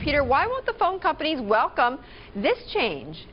Peter, why won't the phone companies welcome this change?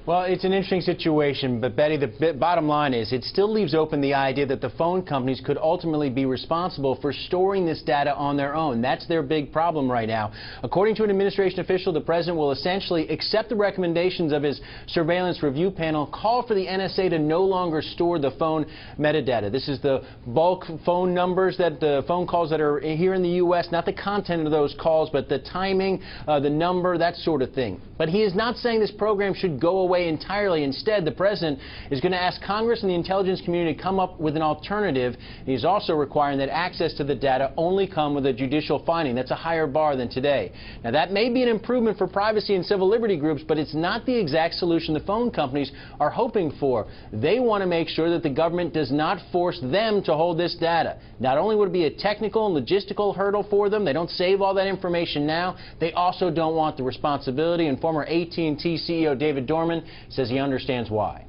Well, it's an interesting situation, but Betty, the bottom line is it still leaves open the idea that the phone companies could ultimately be responsible for storing this data on their own. That's their big problem right now. According to an administration official, the president will essentially accept the recommendations of his surveillance review panel, call for the NSA to no longer store the phone metadata. This is the bulk phone numbers, that the phone calls that are here in the U.S., not the content of those calls, but the timing, the number, that sort of thing. But he is not saying this program should go away entirely. Instead, the president is going to ask Congress and the intelligence community to come up with an alternative. He's also requiring that access to the data only come with a judicial finding. That's a higher bar than today. Now, that may be an improvement for privacy and civil liberty groups, but it's not the exact solution the phone companies are hoping for. They want to make sure that the government does not force them to hold this data. Not only would it be a technical and logistical hurdle for them, they don't save all that information now, they also don't want the responsibility. And former AT&T CEO David Dorman says he understands why.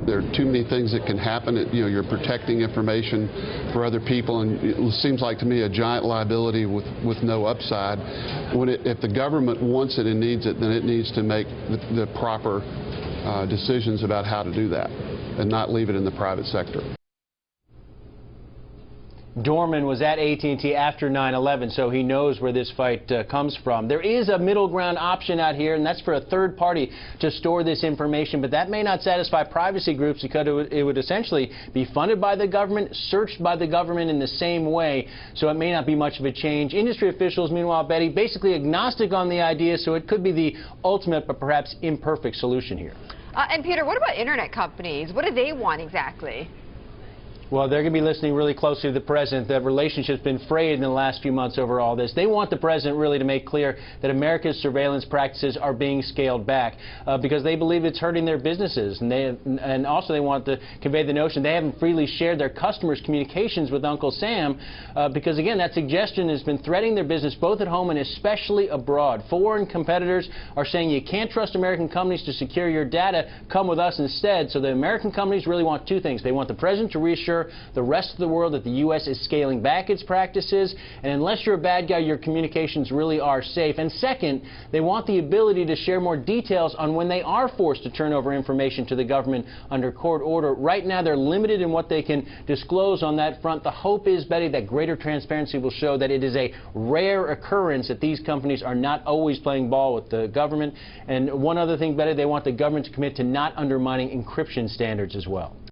There are too many things that can happen. You're protecting information for other people, and it seems like to me a giant liability with no upside. If the government wants it and needs it, then it needs to make the proper decisions about how to do that and not leave it in the private sector. Dorman was at AT&T after 9/11, so he knows where this fight comes from. There is a middle ground option out here, and that's for a third party to store this information, but that may not satisfy privacy groups because it would essentially be funded by the government, searched by the government in the same way, so it may not be much of a change. Industry officials, meanwhile, Betty, basically agnostic on the idea, so it could be the ultimate but perhaps imperfect solution here. And Peter, what about internet companies? What do they want exactly? Well, they're going to be listening really closely to the president. The relationship's been frayed in the last few months over all this. They want the president really to make clear that America's surveillance practices are being scaled back because they believe it's hurting their businesses. And also they want to convey the notion they haven't freely shared their customers' communications with Uncle Sam because, again, that suggestion has been threatening their business both at home and especially abroad. Foreign competitors are saying you can't trust American companies to secure your data. Come with us instead. So the American companies really want two things. They want the president to reassure the rest of the world that the U.S. is scaling back its practices, and unless you're a bad guy, your communications really are safe. And second, they want the ability to share more details on when they are forced to turn over information to the government under court order. Right now, they're limited in what they can disclose on that front. The hope is, Betty, that greater transparency will show that it is a rare occurrence that these companies are not always playing ball with the government. And one other thing, Betty, they want the government to commit to not undermining encryption standards as well.